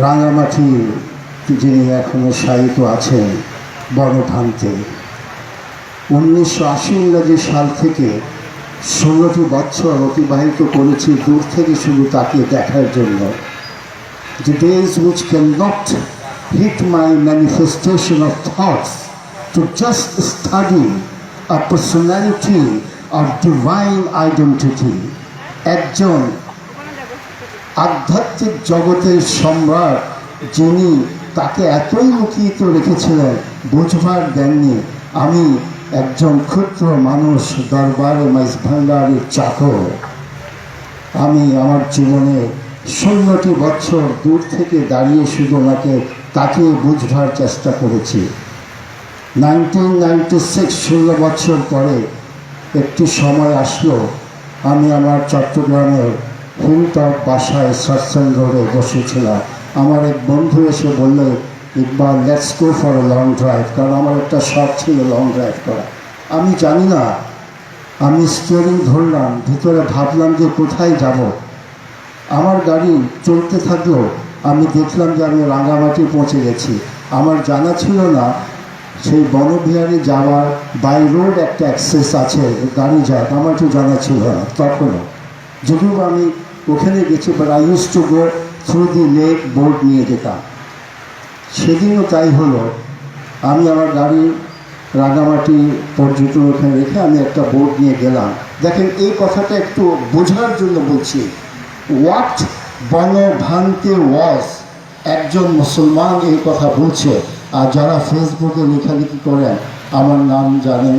রাঙামাটি যিনি এখনও শায়িত আছেন বনভান্তে, 1980 ইংরাজি সাল থেকে 16টি বছর অতিবাহিত করেছি দূর থেকে শুধু তাকে দেখার জন্য। The days which cannot hit my manifestation of thoughts to just study a personality of divine identity, একজন আধ্যাত্মিক জগতের সম্রাট যিনি তাকে এতই লুকিয়ে রেখেছিলেন বুঝবার দেননি। আমি একজন ক্ষুদ্র মানুষ, দরবারে মাইজভান্ডারের চাকর। আমি আমার জীবনে 16টি বছর দূর থেকে দাঁড়িয়ে শুধু তাকে বুঝবার চেষ্টা করেছি। 1996 16 বছর পরে একটি সময় আসলো, আমি আমার চট্টগ্রামের হিলটপ বাসায় সৎসঙ্গ রোডে বসেছিলাম। আমার এক বন্ধু এসে বললে, Iqbal, let's go for a long drive. কারণ আমার একটা শখ ছিল লং ড্রাইভ করা। আমি জানি না, আমি স্টিয়ারিং ধরলাম, ভিতরে ভাবলাম যে কোথায় যাব। আমার গাড়ি চলতে থাকলো, আমি দেখলাম যে আমি রাঙামাটি পৌঁছে গেছি। আমার জানা ছিল না সেই বনবিহারে যাওয়ার বাই রোড একটা অ্যাক্সেস আছে, গাড়ি যায়, আমার তো জানা ছিল না তখনও। যদিও আমি ওখানে গেছি, but I use to go through the lake, boat নিয়ে যেতাম। সেদিনও তাই হলো, আমি আমার গাড়ি রাঙামাটি পর্যটন ওখানে রেখে আমি একটা বোট নিয়ে গেলাম। দেখেন, এই কথাটা একটু বোঝার জন্য বলছি। হোয়াট বনভান্তে ওয়াজ, একজন মুসলমান এই কথা বলছে। আর যারা ফেসবুকে লেখালেখি করেন আমার নাম জানেন,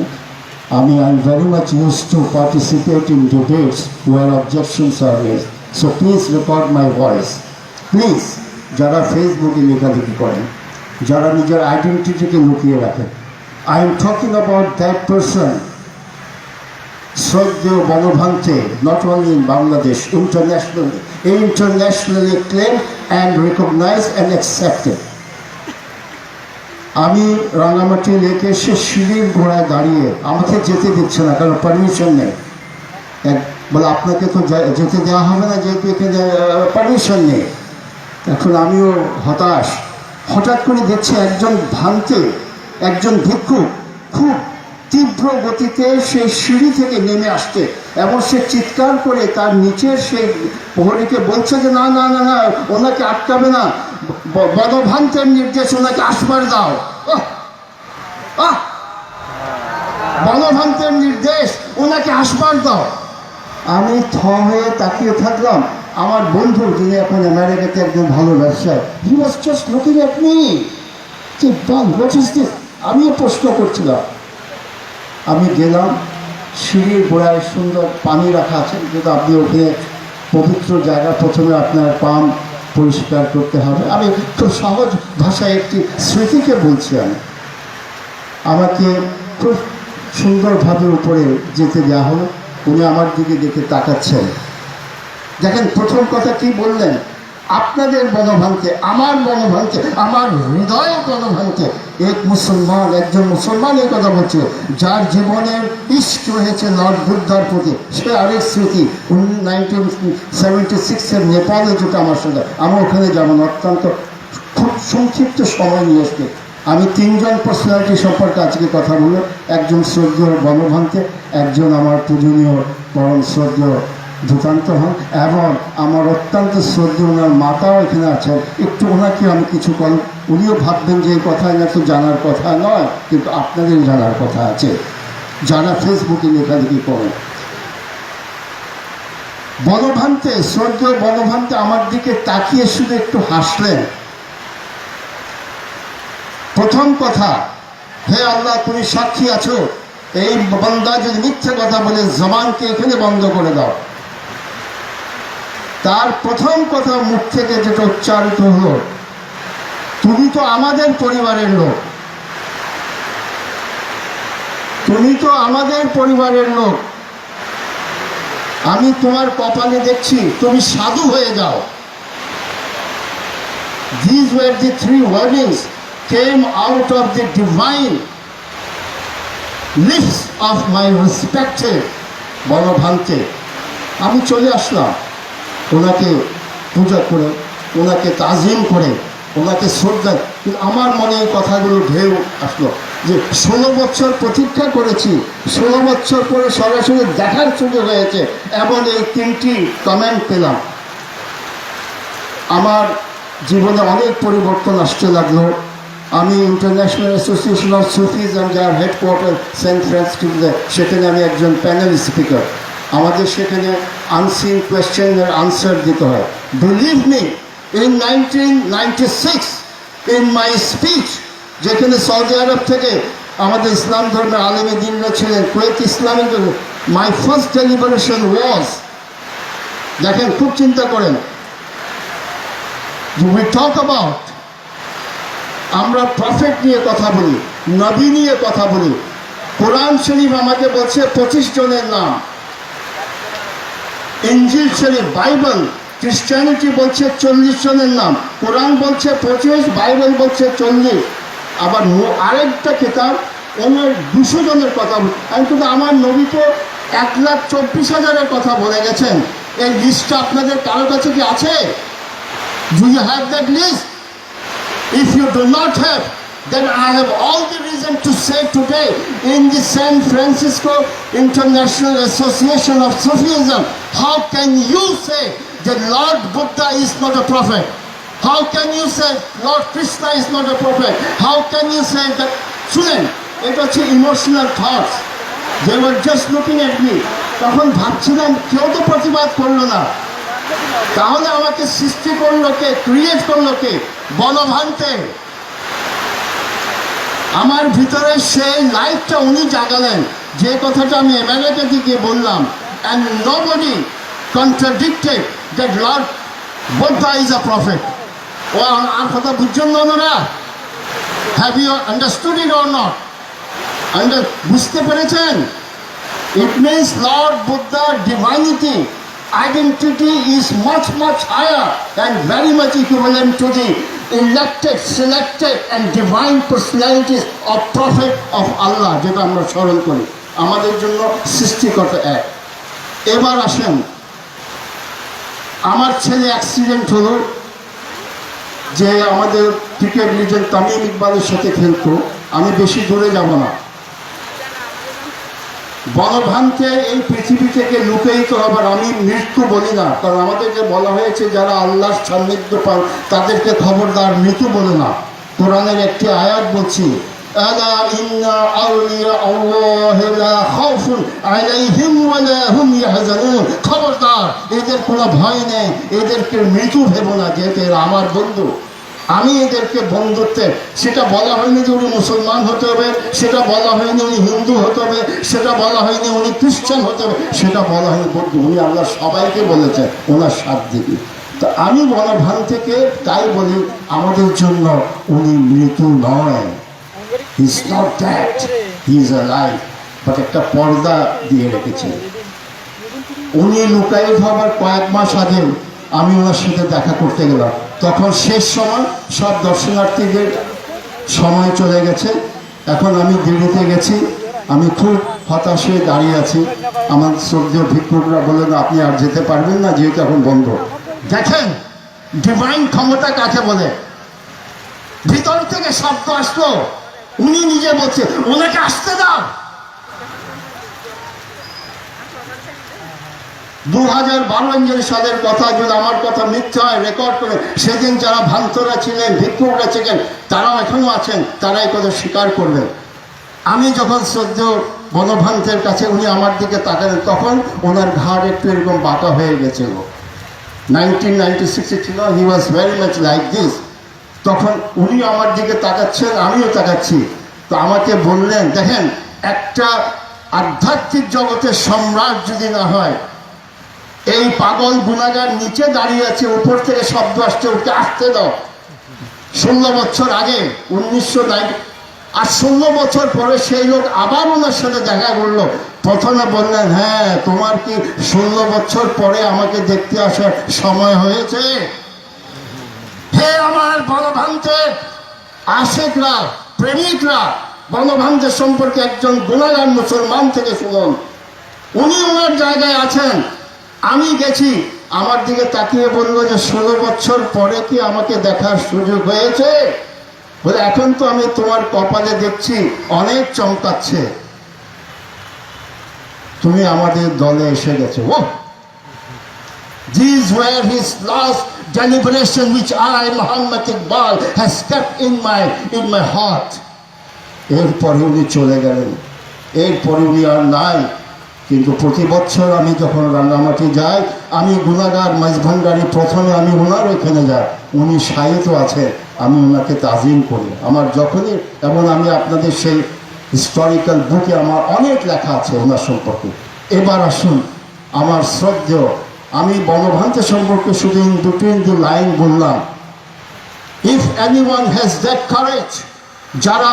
আমি I am very much use to participate in debates where objections are raised. So please record my voice, please. যারা ফেসবুকে লেখালেখি করেন, যারা নিজের আইডেন্টিটিকে লুকিয়ে রাখেন, I am talking about that person, শ্রদ্ধেয় Bonbhante, not only in Bangladesh, internationally claimed and recognized and accepted. আমি রাঙামাটি লেকে সে সিঁড়ির ঘোড়ায় দাঁড়িয়ে, আমাকে যেতে দিচ্ছে না কারণ পারমিশন নেই। বলে, আপনাকে তো যেতে দেওয়া হবে না যেহেতু এখানে পারমিশন নেই। এখন আমিও হতাশ। হঠাৎ করে দেখছি একজন ভান্তে, একজন ভিক্ষুক খুব তীব্র গতিতে সেই সিঁড়ি থেকে নেমে আসতে, এবং সে চিৎকার করে তার নিচের সেই প্রহরীকে বলছে যে না না না না, ওনাকে আটকাবে না, বনভান্তের নির্দেশ, ওনাকে আসবার দাও। বনভান্তের নির্দেশ, ওনাকে আসবার দাও। আমি থ হয়ে তাকিয়ে থাকলাম। আমার বন্ধু, যিনি এখন আমেরিকাতে একজন ভালো ব্যবসায়ী, he was just looking at me, যে হোয়াট ইজ দিস। আমিও প্রশ্ন করছিলাম। আমি গেলাম, সিঁড়ির গোড়ায় সুন্দর পানি রাখা আছে, কিন্তু আপনি ওখানে পবিত্র জায়গা, প্রথমে আপনার পাম পরিষ্কার করতে হবে। আমি খুব সহজ ভাষায় একটি স্মৃতিকে বলছি। আমাকে খুব সুন্দরভাবে উপরে যেতে দেওয়া হলো। উনি আমার দিকে দেখে তাকাচ্ছেন। দেখেন, প্রথম কথা কি বললেন, আপনাদের বনভান্তে, আমার বনভান্তে, আমার হৃদয় বনভান্তে। এক মুসলমান, একজন মুসলমান এই কথা বলছে, যার জীবনের ইস্ক রয়েছে লর্ড বুদ্ধার প্রতি। সে আরেক স্মৃতি, 1976 নেপালে যেটা আমার সঙ্গে, আমি ওখানে যেমন অত্যন্ত খুব সংক্ষিপ্ত সময় নিয়ে এসছে। আমি 3 জন পার্সোনালিটি সম্পর্কে আজকে কথা বলবো। একজন শ্রদ্ধেয় বনভান্তে, একজন আমার পূজনীয় পরম শ্রদ্ধেয় ভূতান্ত হন, এবং আমার অত্যন্ত শ্রদ্ধেয় ওনার মাতাও এখানে আছেন। একটু ওনাকে আমি কিছু করি। উনিও ভাববেন যে এই কথা না তো জানার কথা নয়, কিন্তু আপনাদের জানার কথা আছে যারা ফেসবুকে লেখালেখি করেন। বনভান্তে, শ্রদ্ধেয় বনভান্তে আমার দিকে তাকিয়ে শুধু একটু হাসলেন। প্রথম কথা, হে আল্লাহ, তুমি সাক্ষী আছো, এই বান্দা যদি মিথ্যে কথা বলে জবানকে এখানে বন্ধ করে দাও। তার প্রথম কথা মুখ থেকে যেটা উচ্চারিত হলো, তুমি তো আমাদের পরিবারের লোক, তুমি তো আমাদের পরিবারের লোক। আমি তোমার কপালে দেখছি তুমি সাধু হয়ে যাও। These were the 3 wordings came out of the divine lips of my respected Banabhante. আমি চলে আসলাম, ওনাকে পূজা করে ওনাকে তাজিম করে, ওনাকে শ্রদ্ধা। কিন্তু আমার মনে এই কথাগুলো ঢেউ আসলো যে 16 বছর প্রতীক্ষা করেছি, 16 বছর পরে সরাসরি দেখার সুযোগ হয়েছে, এমন এই 3টি কমেন্ট পেলাম। আমার জীবনে অনেক পরিবর্তন আসতে লাগলো। আমি international association of Sufis and their headquarter saint ফ্রান্সিসে, সেখানে আমি একজন প্যানেল স্পিকার। আমাদের সেখানে আনসিন কোয়েশ্চেনের আনসার দিতে হয়। Believe me, in 1996 in my speech, যেখানে সৌদি আরব থেকে আমাদের ইসলাম ধর্মের আলেমে দিনরা ছিলেন, কুয়েত ইসলামিক, মাই ফার্স্ট ডেলিবারেশন ওয়াজ, দেখেন খুব চিন্তা করেন, we talk about, আমরা প্রফেট নিয়ে কথা বলি, নবী নিয়ে কথা বলি। কোরআন শরীফ আমাকে বলছে 25 জনের নাম, ইনজিল শরীফ, বাইবেল, খ্রিস্টানিটি বলছে 40 জনের নাম, কোরআন বলছে 25, বাইবেল বলছে 40। আবার আরেকটা কিতাব ওনার 200 জনের কথা বলি। আমি কিন্তু আমার নবী তো 1,24,000-এর কথা বলে গেছেন। এই লিস্টটা আপনাদের কারো কাছে কি আছে? Do you have that list? If you do not have, then I have all the reason to say today in the San Francisco International Association of Sufism, how can you say that Lord Buddha is not a prophet? How can you say Lord Krishna is not a prophet? How can you say that? শুনেন, এটা হচ্ছে emotional thoughts. They were just looking at me. তখন ভাবছিলাম কেউ তো প্রতিবাদ করলো না, তাহলে আমাকে সৃষ্টি করলো কে, ক্রিয়েট করলো কে? বনভান্তে। আমার ভিতরে সেই লাইফটা উনি জাগালেন, যে কথাটা আমি আমেরিকা থেকে বললাম। And nobody contradicted that Lord Buddha is a prophet. ও আর কথা বুঝছেন না ওনারা? Have you understood it or not? বুঝতে পেরেছেন? It means Lord Buddha divinity identity is much higher and very much equivalent to the elected, selected and divine personalities of prophet of Allah, যেটা আমরা স্মরণ করি। আমাদের জন্য সৃষ্টিকর্তা এক। এবার আসেন, আমার ছেলে অ্যাক্সিডেন্ট হলো, যে আমাদের ক্রিকেট লিজেন্ড তামিম ইকবালের সাথে খেলতো। আমি বেশি দূরে যাব না। বনভান্তে এই পৃথিবী থেকে লুকায়িত হবার আমি মৃত্যু বলি না, কারণ আমাদেরকে বলা হয়েছে যারা আল্লাহর সান্নিধ্য পান তাদেরকে খবরদার মৃত্যু বলে না। কোরআনের একটি আয়াত বলছি, আলা ইন্না আউলিয়া আল্লাহি লা খাউফুন আলাইহিম ওয়া লা হুম ইয়াহজানুন। খবরদার, এদের কোনো ভয় নেই, এদেরকে মৃত্যু ভেবো না, যেহেতু এরা আমার বন্ধু। আমি এদেরকে বন্ধুত্বের, সেটা বলা হয়নি যে উনি মুসলমান হতে হবে, সেটা বলা হয়নি উনি হিন্দু হতে হবে, সেটা বলা হয়নি উনি খ্রিস্টান হতে হবে, সেটা বলা হয়নি বন্ধু। উনি আল্লাহ সবাইকে বলেছেন ওনার সাথ দিকে। তো আমি বনভান থেকে তাই বলি, আমাদের জন্য উনি মৃত্যু নয়, he is not that, he is alive. But একটা পর্দা দিয়ে রেখেছেন। উনি লুকায়িত হবার কয়েক মাস আগে আমি ওনার সাথে দেখা করতে গেলাম। তখন শেষ সময়, সব দর্শনার্থীদের সময় চলে গেছে। এখন আমি দেরিতে গেছি, আমি খুব হতাশ হয়ে দাঁড়িয়ে আছি। আমার শ্রদ্ধেয় ভিক্ষুকরা বললেন আপনি আর যেতে পারবেন না, যেহেতু এখন বন্ধ। দেখেন ডিভাইন ক্ষমতা কাকে বলে। ভিতর থেকে শব্দ আসলো, উনি নিজে বলছে ওনাকে আসতে দাও। 2012 সালের কথা, যদি আমার কথা মিথ্যা হয় রেকর্ড করে, সেদিন যারা ভান্তরা ছিলেন, ভিক্ষুকরা ছিলেন, তারাও এখনো আছেন, তারা এই কথা স্বীকার করবেন। আমি যখন শ্রদ্ধেয় বনভান্তের কাছে উনি আমার দিকে তাকালেন, তখন ওনার ঘাড় একটু এরকম বাঁকা হয়ে গেছিল। 1996 ছিল, he was very much like this. তখন উনি আমার দিকে তাকাচ্ছেন, আমিও তাকাচ্ছি। তো আমাকে বললেন, দেখেন একটা আধ্যাত্মিক জগতের সম্রাট যদি না হয়, এই পাগল গুনাগার নিচে দাঁড়িয়ে আছে, উপর থেকে শব্দ আসছে ওকে আসতে দাও। 16 বছর আগে 1990, আর 16 বছর পরে সেই লোক আবার ওনার সাথে দেখা করলো। প্রথমে বললেন, হ্যাঁ তোমার কি 16 বছর পরে আমাকে দেখতে আসার সময় হয়েছে? হে আমার বনভান্তের আশেকরা, প্রেমিকরা, বনভান্তের সম্পর্কে একজন গুনাগার মুসলমান থেকে শুনুন। উনি ওনার জায়গায় আছেন, আমি গেছি, আমার দিকে তাকিয়ে বললো যে 16 বছর পরে কি আমাকে দেখার সুযোগ হয়েছে? বলে এখন তো আমি তোমার কপালে দেখছি অনেক চমকাচ্ছে, তুমি আমাদের দলে এসে গেছো। ও, these were his last deliberation which I, Muhammad Iqbal, has kept in my heart. এরপরে উনি চলে গেলেন, এরপরে উনি আর নাই। কিন্তু প্রতি বছর আমি যখন রাঙ্গামাটি যাই, আমি গুনাগার মাইজভান্ডারি প্রথমে আমি ওনার ওইখানে যাই, উনি সাহিত্য আছে, আমি ওনাকে তাজিম করি। আমার যখনই, এবং আমি আপনাদের সেই হিস্টোরিক্যাল বুকে আমার অনেক লেখা আছে ওনার সম্পর্কে। এবার আসুন আমার শ্রদ্ধেয়, আমি বনভান্তে সম্পর্কে শুধু ইন বিটুইন দি লাইন বললাম, if anyone has that courage, যারা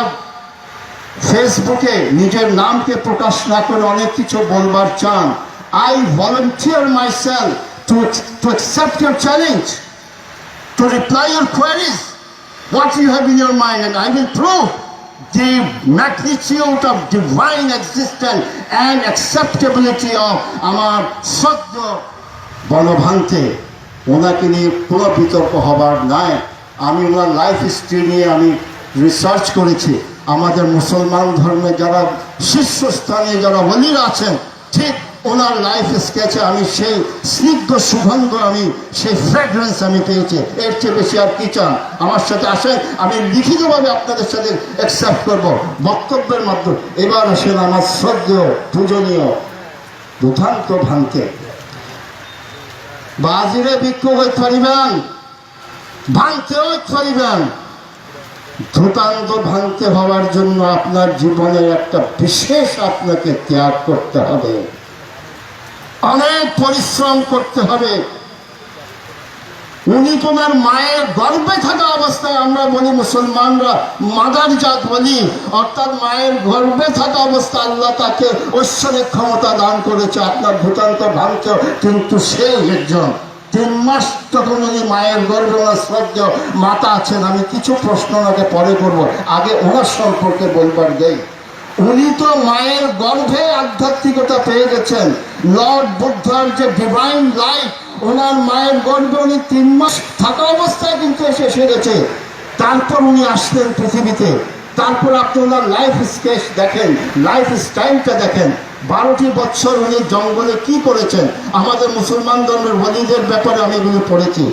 ফেসবুকে নিজের নামকে প্রকাশ না করে অনেক কিছু বলবার চান, I volunteer myself to accept your challenge, to reply your queries, what you have in your mind, and I will prove the magnitude of divine existence and acceptability of আমার সদ্য বনভান্তে। ওনাকে নিয়ে কোনো বিতর্ক হবার নাই। আমি ওনার লাইফ হিস্ট্রি নিয়ে আমি রিসার্চ করেছি। আমাদের মুসলমান ধর্মে যারা শীর্ষস্থানে যারা ওলিরা আছেন, ঠিক ওনার লাইফ স্কেচে আমি সেই স্নিগ্ধ সুগন্ধ, আমি সেই ফ্রেগরেন্স আমি পেয়েছি। এর চেয়ে বেশি আর কি চান? আমার সাথে আসেন, আমি লিখিতভাবে আপনাদের সাথে অ্যাকসেপ্ট করব বক্তব্যের মাধ্যমে। এবার আসেন আমার শ্রদ্ধেয় পূজনীয় দুধান্ত ভান্তে। বাজিরে বিক্ষোভ হইতে পারিবেন, ভাঙতেও পারিবেন। ধূতান্ত ভাঙতে হওয়ার জন্য আপনার জীবনের একটা বিশেষ আপনাকে ত্যাগ করতে হবে, অনেক পরিশ্রম করতে হবে। উনি তোমার মায়ের গর্ভে থাকা অবস্থায়, আমরা বলি মুসলমানরা মাদার জাত বলি, অর্থাৎ মায়ের গর্ভে থাকা অবস্থায় আল্লাহ তাকে ঐশ্বরিক ক্ষমতা দান করেছে আপনার ভূতান্ত ভাঙতে। কিন্তু সেই একজন 3 মাস তখন উনি মায়ের গর্ভে, ওনার শ্রদ্ধ মাতা আছেন। আমি কিছু প্রশ্ন ওনাকে পরে করব, আগে ওনার সম্পর্কে বলবার দেই। উনি তো মায়ের গর্ভে আধ্যাত্মিকতা পেয়ে গেছেন। লর্ড বুদ্ধার যে ডিভাইন লাইফ, ওনার মায়ের গর্ভে উনি 3 মাস থাকা অবস্থায় কিন্তু এসে গেছে। তারপর উনি আসলেন পৃথিবীতে। তারপর আপনি ওনার লাইফ স্কেচ দেখেন, লাইফ স্টাইলটা দেখেন। 12টি বছর উনি জঙ্গলে কি করেছেন, আমাদের মুসলমান ধর্মের ওলিদের ব্যাপারে আমি এগুলো পড়েছি।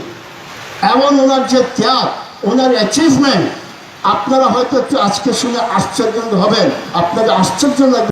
এমন ওনার যে ত্যাগ, ওনার অ্যাচিভমেন্ট, আপনারা হয়তো একটু আজকে শুনে আশ্চর্য হবেন, আপনাদের আশ্চর্য লাগবে।